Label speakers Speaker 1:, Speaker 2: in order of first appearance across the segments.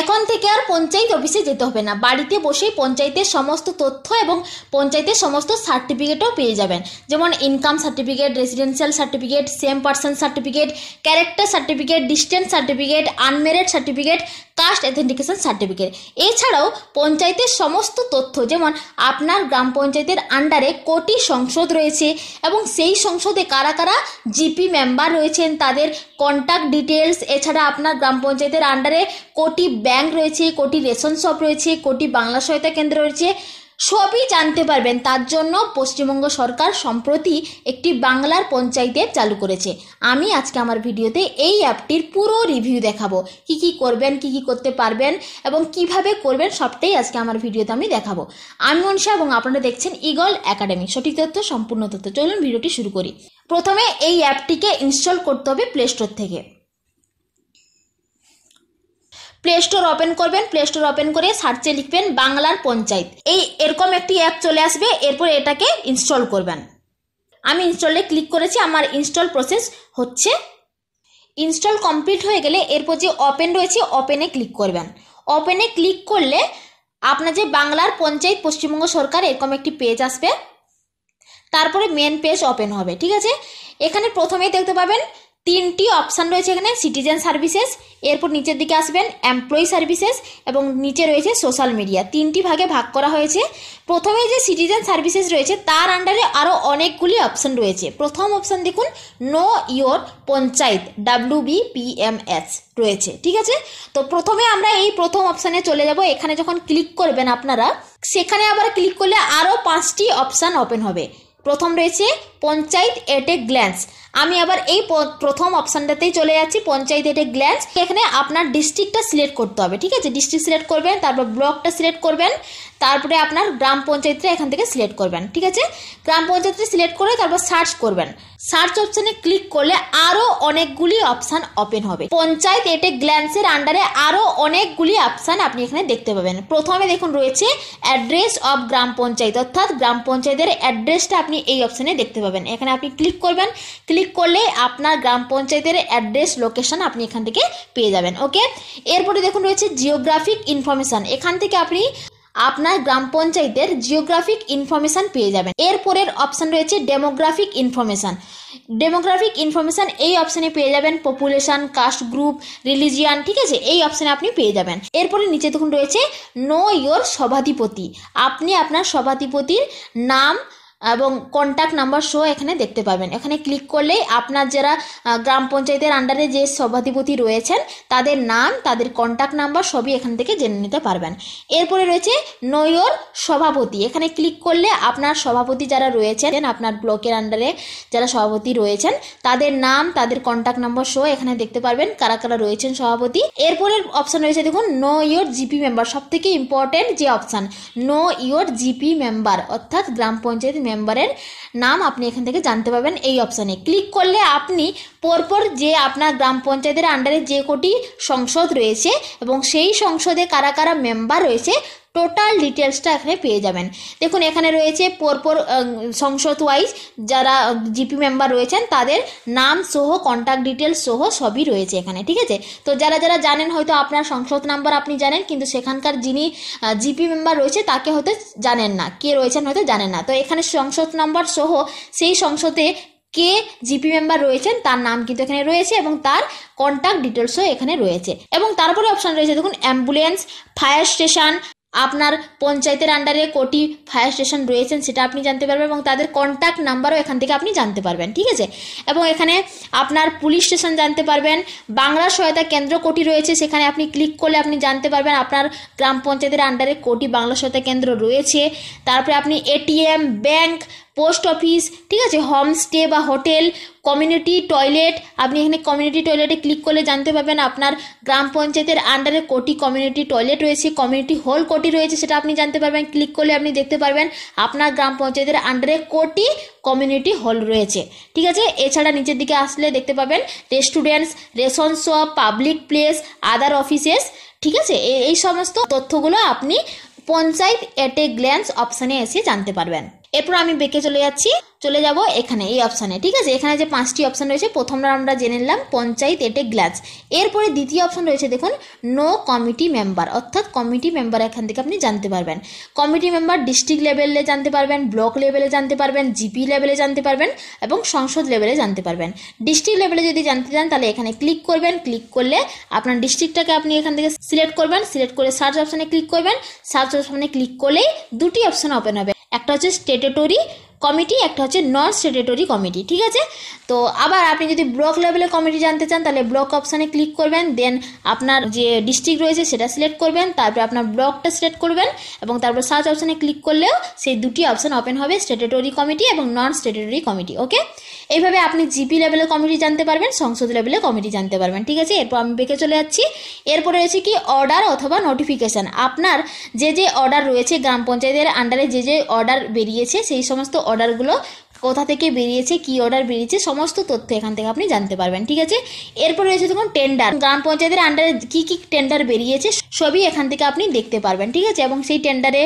Speaker 1: এখন থেকে আর পঞ্চায়েত অফিসে যেতে হবে না, বাড়িতে বসেই পঞ্চায়েতের সমস্ত তথ্য এবং পঞ্চায়েতের সমস্ত সার্টিফিকেটও পেয়ে যাবেন। যেমন income certificate, residential certificate, same person certificate, character certificate, distance certificate, unmarried certificate, caste authentication certificate. এছাড়াও পঞ্চায়েতের সমস্ত তথ্য, যেমন আপনার গ্রাম পঞ্চায়েতের আন্ডারে কোটি সংসদ রয়েছে এবং সেই সংসদে কারা কারা জিপি মেম্বার রয়েছেন তাদের কন্ট্যাক্ট ডিটেলস, এছাড়া আপনার গ্রাম পঞ্চায়েতের আন্ডারে কোটি ব্যাংক রয়েছে, কোটি রেশন শপ রয়েছে, কোটি বাংলা সহায়তা কেন্দ্র রয়েছে, সবই জানতে পারবেন। তার জন্য পশ্চিমবঙ্গ সরকার সম্প্রতি একটি বাংলার পঞ্চায়েত অ্যাপ চালু করেছে। আমি আজকে আমার ভিডিওতে এই অ্যাপটির পুরো রিভিউ দেখাবো, কি কি করবেন, কি কি করতে পারবেন এবং কিভাবে করবেন, সবটাই আজকে আমার ভিডিওতে আমি দেখাবো। আমি মনীষা এবং আপনারা দেখছেন ঈগল একাডেমি, সঠিক তথ্য সম্পূর্ণ তথ্য। চলুন ভিডিওটি শুরু করি। প্রথমে এই অ্যাপটিকে ইনস্টল করতে হবে প্লে স্টোর থেকে। প্লে স্টোর ওপেন করবেন, প্লে স্টোর ওপেন করে সার্চে লিখবেন বাংলার পঞ্চায়েত। এরকম একটি অ্যাপ চলে আসবে, এরপর এটাকে ইনস্টল করবেন। আমি ইনস্টলে ক্লিক করেছি, আমার ইনস্টল প্রসেস হচ্ছে। ইনস্টল কমপ্লিট হয়ে গেলে এরপর যে ওপেন রয়েছে ওপেনে ক্লিক করবেন। ওপেনে ক্লিক করলে আপনার যে বাংলার পঞ্চায়েত পশ্চিমবঙ্গ সরকার এরকম একটি পেজ আসবে, তারপরে মেন পেজ ওপেন হবে। ঠিক আছে, এখানে প্রথমেই দেখতে পাবেন তিনটি অপশান রয়েছে। এখানে সিটিজেন সার্ভিসেস, এরপর নিচের দিকে আসবেন এমপ্লয়ি সার্ভিসেস এবং নিচে রয়েছে সোশ্যাল মিডিয়া। তিনটি ভাগে ভাগ করা হয়েছে। প্রথমে যে সিটিজেন সার্ভিসেস রয়েছে তার আন্ডারে আরও অনেকগুলি অপশান রয়েছে। প্রথম অপশান দেখুন নো ইয়োর পঞ্চায়েত, WBPMS রয়েছে। ঠিক আছে, তো প্রথমে আমরা এই প্রথম অপশানে চলে যাব। এখানে যখন ক্লিক করবেন আপনারা, সেখানে আবার ক্লিক করলে আরও 5টি অপশান ওপেন হবে। প্রথম রয়েছে পঞ্চায়েত এট এ গ্ল্যান্স। আমি আবার এই প্রথম অপশানটাতেই চলে যাচ্ছি, পঞ্চায়েত এট এ গ্ল্যান্স। এখানে আপনার ডিস্ট্রিক্টটা সিলেক্ট করতে হবে। ঠিক আছে, ডিস্ট্রিক্ট সিলেক্ট করবেন, তারপর ব্লকটা সিলেক্ট করবেন, তারপরে আপনার গ্রাম পঞ্চায়েতটা এখান থেকে সিলেক্ট করবেন। ঠিক আছে, গ্রাম পঞ্চায়েতটা সিলেক্ট করে তারপর সার্চ করবেন। সার্চ অপশানে ক্লিক করলে আরও অনেকগুলি অপশান ওপেন হবে। পঞ্চায়েত এট এ গ্ল্যান্সের আন্ডারে আরও অনেকগুলি অপশান আপনি এখানে দেখতে পাবেন। প্রথমে দেখুন রয়েছে অ্যাড্রেস অফ গ্রাম পঞ্চায়েত, অর্থাৎ গ্রাম পঞ্চায়েতের অ্যাড্রেসটা আপনি এই অপশানে দেখতে পাবেন। এখানে আপনি ক্লিক করবেন, ক্লিক করলে আপনার গ্রাম পঞ্চায়েতের অ্যাড্রেস লোকেশন আপনি এখান থেকে পেয়ে যাবেন। ওকে, এরপরে দেখুন রয়েছে জিওগ্রাফিক ইনফরমেশান। এখান থেকে আপনি আপনার গ্রাম পঞ্চায়েতের জিওগ্রাফিক ইনফরমেশান পেয়ে যাবেন। এরপরের অপশান রয়েছে ডেমোগ্রাফিক ইনফরমেশান। ডেমোগ্রাফিক ইনফরমেশান এই অপশানে পেয়ে যাবেন পপুলেশন, কাস্ট গ্রুপ, রিলিজিয়ান। ঠিক আছে, এই অপশানে আপনি পেয়ে যাবেন। এরপরে নিচে দেখুন রয়েছে নো ইয়োর সভাধিপতি। আপনি আপনার সভাধিপতির নাম এবং কন্ট্যাক্ট নাম্বার শো এখানে দেখতে পাবেন। এখানে ক্লিক করলেই আপনার যারা গ্রাম পঞ্চায়েতের আন্ডারে যে সভাধিপতি রয়েছেন তাদের নাম, তাদের কন্ট্যাক্ট নাম্বার সবই এখান থেকে জেনে নিতে পারবেন। এরপরে রয়েছে নো ইয়োর সভাপতি। এখানে ক্লিক করলে আপনার সভাপতি যারা রয়েছেন, আপনার ব্লকের আন্ডারে যারা সভাপতি রয়েছেন তাদের নাম, তাদের কন্ট্যাক্ট নাম্বার শো এখানে দেখতে পারবেন, কারা কারা রয়েছেন সভাপতি। এরপরের অপশান রয়েছে দেখুন নো ইয়োর জিপি মেম্বার। সব থেকে ইম্পর্টেন্ট যে option know your GP member, অর্থাৎ গ্রাম পঞ্চায়েত মেম্বারের নাম আপনি এখান থেকে জানতে পারবেন। এই অপশানে ক্লিক করলে আপনি পরপর যে আপনার গ্রাম পঞ্চায়েতের আন্ডারে যে কোটি সংসদ রয়েছে এবং সেই সংসদে কারা কারা মেম্বার রয়েছে টোটাল ডিটেলসটা এখানে পেয়ে যাবেন। দেখুন এখানে রয়েছে পরপর সংসদ ওয়াইজ যারা জিপি মেম্বার রয়েছেন তাদের নাম সহ কন্ট্যাক্ট ডিটেলস সহ সবই রয়েছে এখানে। ঠিক আছে, তো যারা যারা জানেন, হয়তো আপনার সংসদ নাম্বার আপনি জানেন কিন্তু সেখানকার যিনি জিপি মেম্বার রয়েছে তাকে হয়তো জানেন না, কে রয়েছেন হয়তো জানেন না। তো এখানে সংসদ নাম্বার সহ সেই সংসদে কে জিপি মেম্বার রয়েছেন তার নাম কিন্তু এখানে রয়েছে এবং তার কন্ট্যাক্ট ডিটেলসও এখানে রয়েছে। এবং তারপরে অপশান রয়েছে দেখুন অ্যাম্বুলেন্স, ফায়ার স্টেশন। আপনার পঞ্চায়েতের আন্ডারে কোটি ফায়ার স্টেশন রয়েছেন সেটা আপনি জানতে পারবেন এবং তাদের কন্ট্যাক্ট নাম্বারও এখান থেকে আপনি জানতে পারবেন। ঠিক আছে, এবং এখানে আপনার পুলিশ স্টেশন জানতে পারবেন। বাংলা সহায়তা কেন্দ্র কোটি রয়েছে, সেখানে আপনি ক্লিক করলে আপনি জানতে পারবেন আপনার গ্রাম পঞ্চায়েতের আন্ডারে কোটি বাংলা সহায়তা কেন্দ্র রয়েছে। তারপরে আপনি এটিএম, ব্যাংক, পোস্ট অফিস, ঠিক আছে, হোমস্টে বা হোটেল, কমিউনিটি টয়লেট। আপনি এখানে কমিউনিটি টয়লেটে ক্লিক করলে জানতে পারবেন আপনার গ্রাম পঞ্চায়েতের আন্ডারে কোটি কমিউনিটি টয়লেট রয়েছে, কমিউনিটি হল কোটি রয়েছে সেটা আপনি জানতে পারবেন। ক্লিক করলে আপনি দেখতে পারবেন আপনার গ্রাম পঞ্চায়েতের আন্ডারে কোটি কমিউনিটি হল রয়েছে। ঠিক আছে, এছাড়া নিচের দিকে আসলে দেখতে পাবেন restaurants, ration shop, public place, other offices. ঠিক আছে, এই সমস্ত তথ্যগুলো আপনি পঞ্চায়েত এট এ গ্ল্যান্স অপশানে এসে জানতে পারবেন। এরপর আমি বেঁকে চলে যাব এখানে এই অপশানে, ঠিক আছে। এখানে যে 5টি অপশান রয়েছে, প্রথমটা আমরা জেনে নিলাম পঞ্চায়েত এটে গ্ল্যান্স। এরপরে দ্বিতীয় অপশান রয়েছে দেখুন নো কমিটি মেম্বার, অর্থাৎ কমিটি মেম্বার এখান থেকে আপনি জানতে পারবেন। কমিটি মেম্বার ডিস্ট্রিক্ট লেভেলে জানতে পারবেন, ব্লক লেভেলে জানতে পারবেন, জিপি লেভেলে জানতে পারবেন এবং সংসদ লেভেলে জানতে পারবেন। ডিস্ট্রিক্ট লেভেলে যদি জানতে চান তাহলে এখানে ক্লিক করবেন, ক্লিক করলে আপনার ডিস্ট্রিক্টটাকে আপনি এখান থেকে সিলেক্ট করবেন, সিলেক্ট করে সার্চ অপশানে ক্লিক করবেন। সার্চ অপশানে ক্লিক করলেই দুটি অপশান ওপেন হবে, একটা হচ্ছে স্ট্যাটুটরি কমিটি, একটা হচ্ছে নন স্ট্যাটুটরি কমিটি, ঠিক আছে। তো আবার আপনি যদি ব্লক লেভেলে কমিটি জানতে চান তাহলে ব্লক অপশানে ক্লিক করবেন, দেন আপনার যে ডিস্ট্রিক্ট রয়েছে সেটা সিলেক্ট করবেন, তারপর আপনার ব্লকটা সিলেক্ট করবেন এবং তারপর সার্চ অপশানে ক্লিক করলেও সেই দুটি অপশান ওপেন হবে, স্ট্যাটুটরি কমিটি এবং নন স্ট্যাটুটরি কমিটি। ওকে, এইভাবে আপনি জিপি লেভেলে কমিটি জানতে পারবেন, সংসদ লেভেলে কমিটি জানতে পারবেন, ঠিক আছে। এরপর আমি বেঁকে চলে যাচ্ছি। এরপরে রয়েছে কি অর্ডার অথবা নোটিফিকেশান। আপনার যে অর্ডার রয়েছে গ্রাম পঞ্চায়েতের আন্ডারে যে অর্ডার বেরিয়েছে সেই সমস্ত অর্ডারগুলো কোথা থেকে বেরিয়েছে, কি অর্ডার বেরিয়েছে, সমস্ত তথ্য এখান থেকে আপনি জানতে পারবেন, ঠিক আছে। এরপর রয়েছে দেখুন টেন্ডার, গ্রাম পঞ্চায়েতের আন্ডারে কি কি টেন্ডার বেরিয়েছে সবই এখান থেকে আপনি দেখতে পারবেন, ঠিক আছে। এবং সেই টেন্ডারে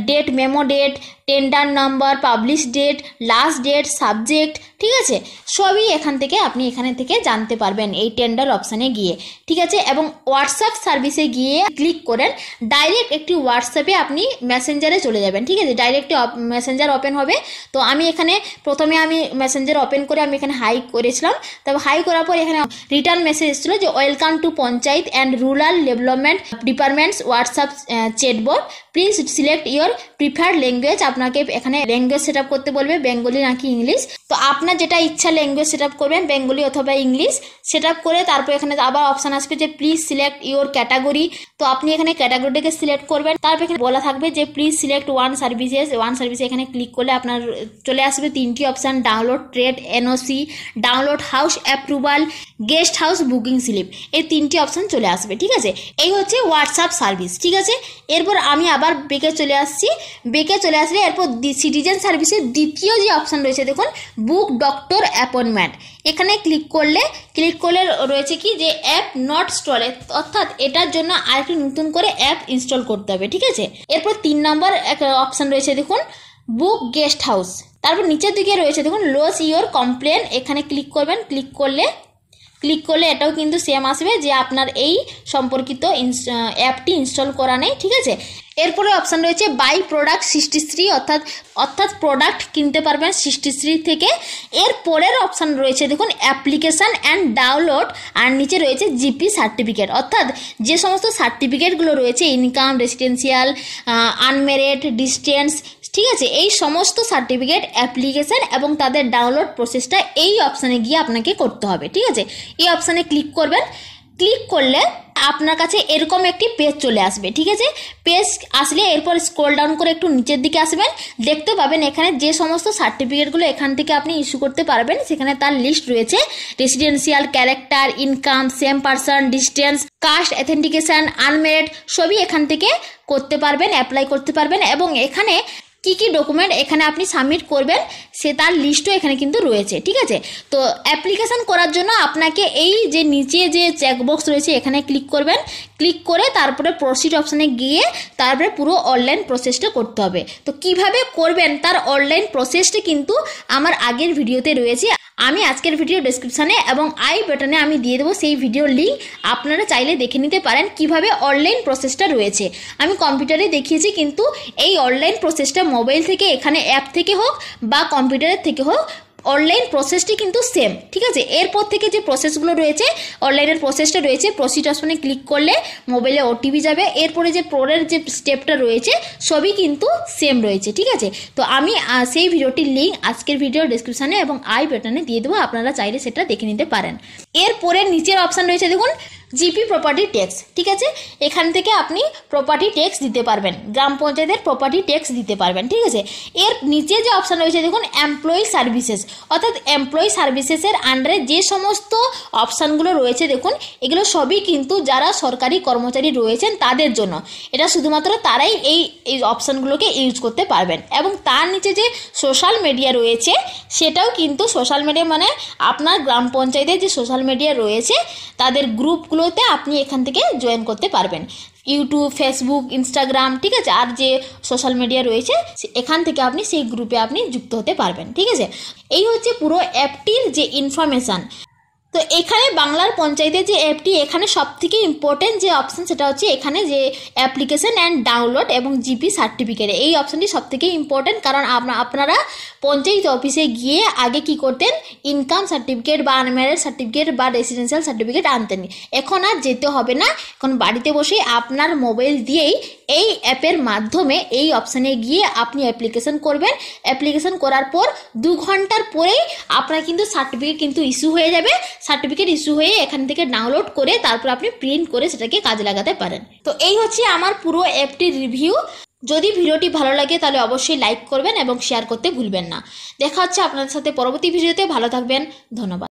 Speaker 1: date, memo date, tender number, publish date, last date, subject, ঠিক আছে, সবই এখান থেকে আপনি এখানে থেকে জানতে পারবেন এই টেন্ডার অপশানে গিয়ে, ঠিক আছে। এবং হোয়াটসঅ্যাপ সার্ভিসে গিয়ে ক্লিক করেন, ডাইরেক্ট একটি হোয়াটসঅ্যাপে আপনি মেসেঞ্জারে চলে যাবেন, ঠিক আছে। ডাইরেক্ট মেসেঞ্জার ওপেন হবে। তো আমি এখানে প্রথমে মেসেঞ্জার ওপেন করে আমি এখানে হাই করেছিলাম, তবে হাই করার পর এখানে রিটার্ন মেসেজ এসেছিল যে welcome to panchayat and rural development departments WhatsApp chatbot, please select your preferred language. আপনাকে এখানে ল্যাঙ্গুয়েজ সেট আপ করতে বলবে, বেঙ্গলি নাকি ইংলিশ। তো আপনার যেটা ইচ্ছা ল্যাঙ্গুয়েজ সেট আপ করবেন, বেঙ্গলি অথবা ইংলিশ সেট আপ করে তারপর এখানে আবার অপশান আসবে যে প্লিজ সিলেক্ট ইয়োর ক্যাটাগরি। তো আপনি এখানে ক্যাটাগরিটাকে সিলেক্ট করবেন, তারপর এখানে বলা থাকবে যে প্লিজ সিলেক্ট ওয়ান সার্ভিসে এখানে ক্লিক করলে আপনার চলে আসবে 3টি option, download trade NOC, download house approval, guest house booking slip, এই 3টি অপশান চলে আসবে, ঠিক আছে। এই হচ্ছে হোয়াটসঅ্যাপ সার্ভিস, ঠিক আছে। এরপর আমি আবার বেঁকে চলে আসছি। বেঁকে চলে আসলে এরপর সিটিজেন সার্ভিসের দ্বিতীয় যে অপশান রয়েছে দেখুন বুক ডক্টর অ্যাপয়েন্টমেন্ট, এখানে ক্লিক করলে রয়েছে কি যে অ্যাপ নট স্টলে, অর্থাৎ এটার জন্য আরেকটি নতুন করে অ্যাপ ইনস্টল করতে হবে, ঠিক আছে। এরপর 3 নম্বর একটা অপশান রয়েছে দেখুন বুক গেস্ট হাউস। তারপর নিচের দিকে রয়েছে দেখুন লজ ইয়োর কমপ্লেন, এখানে ক্লিক করবেন। ক্লিক করলে এটাও কিন্তু সেম আসবে যে আপনার এই সম্পর্কিত অ্যাপটি ইনস্টল করা নেই, ঠিক আছে। এরপরে অপশান রয়েছে বাই প্রোডাক্ট 63, অর্থাৎ প্রোডাক্ট কিনতে পারবেন 63 থেকে। এর পরের অপশান রয়েছে দেখুন অ্যাপ্লিকেশান অ্যান্ড ডাউনলোড, আর নিচে রয়েছে জিপি সার্টিফিকেট, অর্থাৎ যে সমস্ত সার্টিফিকেটগুলো রয়েছে ইনকাম, রেসিডেন্সিয়াল, আনমেরিড, ডিস্টেন্স, ঠিক আছে, এই সমস্ত সার্টিফিকেট, অ্যাপ্লিকেশান এবং তাদের ডাউনলোড প্রসেসটা এই অপশানে গিয়ে আপনাকে করতে হবে, ঠিক আছে। এই অপশানে ক্লিক করবেন। ক্লিক করলে আপনার কাছে এরকম একটি পেজ চলে আসবে, ঠিক আছে। পেজ আসলে এরপর স্ক্রল ডাউন করে একটু নিচের দিকে আসবেন, দেখতে পাবেন এখানে যে সমস্ত সার্টিফিকেটগুলো এখান থেকে আপনি ইস্যু করতে পারবেন সেখানে তার লিস্ট রয়েছে। Residential, character, income, same person, distance, caste authentication, unmarried, সবই এখান থেকে করতে পারবেন, অ্যাপ্লাই করতে পারবেন। এবং এখানে কি কি ডকুমেন্ট এখানে আপনি সাবমিট করবেন সে তার লিস্টও এখানে কিন্তু রয়েছে, ঠিক আছে। তো অ্যাপ্লিকেশান করার জন্য আপনাকে এই যে নিচে যে চেকবক্স রয়েছে এখানে ক্লিক করবেন। ক্লিক করে তারপরে প্রসিড অপশানে গিয়ে তারপরে পুরো অনলাইন প্রসেসটা করতে হবে। তো কিভাবে করবেন তার অনলাইন প্রসেসটা কিন্তু আমার আগের ভিডিওতে রয়েছে, আমি আজকের ভিডিও ডেসক্রিপশানে এবং আই বাটনে আমি দিয়ে দেবো সেই ভিডিওর লিঙ্ক, আপনারা চাইলে দেখে নিতে পারেন কিভাবে অনলাইন প্রসেসটা রয়েছে। আমি কম্পিউটারে দেখিয়েছি, কিন্তু এই অনলাইন প্রসেসটা মোবাইল থেকে, এখানে অ্যাপ থেকে হোক বা কম্পিউটারের থেকে হোক, অনলাইন প্রসেসটি কিন্তু সেম, ঠিক আছে। এরপর থেকে যে প্রসেসগুলো রয়েছে অনলাইনের প্রসেসটা রয়েছে, প্রসিড অপশনে ক্লিক করলে মোবাইলে ওটিপি যাবে। এরপরে যে পরের যে স্টেপটা রয়েছে সবই কিন্তু সেম রয়েছে, ঠিক আছে। তো আমি সেই ভিডিওটির লিঙ্ক আজকের ভিডিও ডেসক্রিপশানে এবং আই বাটনে দিয়ে দেবো, আপনারা চাইলে সেটা দেখে নিতে পারেন। এরপরে নিচের অপশান রয়েছে দেখুন জিপি প্রপার্টি ট্যাক্স, ঠিক আছে। এখান থেকে আপনি প্রপার্টি ট্যাক্স দিতে পারবেন, গ্রাম পঞ্চায়েতের প্রপার্টি ট্যাক্স দিতে পারবেন, ঠিক আছে। এর নিচে যে অপশান রয়েছে দেখুন এমপ্লয়ি সার্ভিসেস, অর্থাৎ এমপ্লয়ি সার্ভিসেসের আন্ডারে যে সমস্ত অপশানগুলো রয়েছে দেখুন এগুলো সবই কিন্তু যারা সরকারি কর্মচারী রয়েছেন তাদের জন্য, এটা শুধুমাত্র তারাই এই অপশানগুলোকে ইউজ করতে পারবেন। এবং তার নিচে যে সোশ্যাল মিডিয়া রয়েছে সেটাও কিন্তু সোশ্যাল মিডিয়া মানে আপনার গ্রাম পঞ্চায়েতের যে সোশ্যাল মিডিয়া রয়েছে তাদের গ্রুপগুলোতে আপনি এখান থেকে জয়েন করতে পারবেন। ইউটিউব, ফেসবুক, ইনস্টাগ্রাম, ঠিক আছে, আর যে সোশ্যাল মিডিয়া রয়েছে এখান থেকে আপনি সেই গ্রুপে আপনি যুক্ত হতে পারবেন। ঠিক আছে, এই হচ্ছে পুরো অ্যাপটির যে ইনফরমেশান। তো এখানে বাংলার পঞ্চায়েতের যে অ্যাপটি, এখানে সবথেকে ইম্পর্টেন্ট যে অপশান সেটা হচ্ছে এখানে যে অ্যাপ্লিকেশন অ্যান্ড ডাউনলোড এবং জিপি সার্টিফিকেট, এই অপশানটি সবথেকে ইম্পর্টেন্ট। কারণ আপনারা পঞ্চায়েত অফিসে গিয়ে আগে কি করতেন, ইনকাম সার্টিফিকেট বা আনম্যারিড সার্টিফিকেট বা রেসিডেন্সিয়াল সার্টিফিকেট আনতেন। এখন আর যেতে হবে না, এখন বাড়িতে বসে আপনার মোবাইল দিয়েই এই অ্যাপের মাধ্যমে এই অপশানে গিয়ে আপনি অ্যাপ্লিকেশন করবেন। অ্যাপ্লিকেশন করার পর 2 ঘন্টার পরেই আপনার কিন্তু সার্টিফিকেট কিন্তু ইস্যু হয়ে যাবে। সার্টিফিকেট ইস্যু হয়ে এখান থেকে ডাউনলোড করে তারপর আপনি প্রিন্ট করে সেটাকে কাজে লাগাতে পারেন। তো এই হচ্ছে আমার পুরো অ্যাপটির রিভিউ। যদি ভিডিওটি ভালো লাগে তাহলে অবশ্যই লাইক করবেন এবং শেয়ার করতে ভুলবেন না। দেখা হচ্ছে আপনাদের সাথে পরবর্তী ভিডিওতে। ভালো থাকবেন, ধন্যবাদ।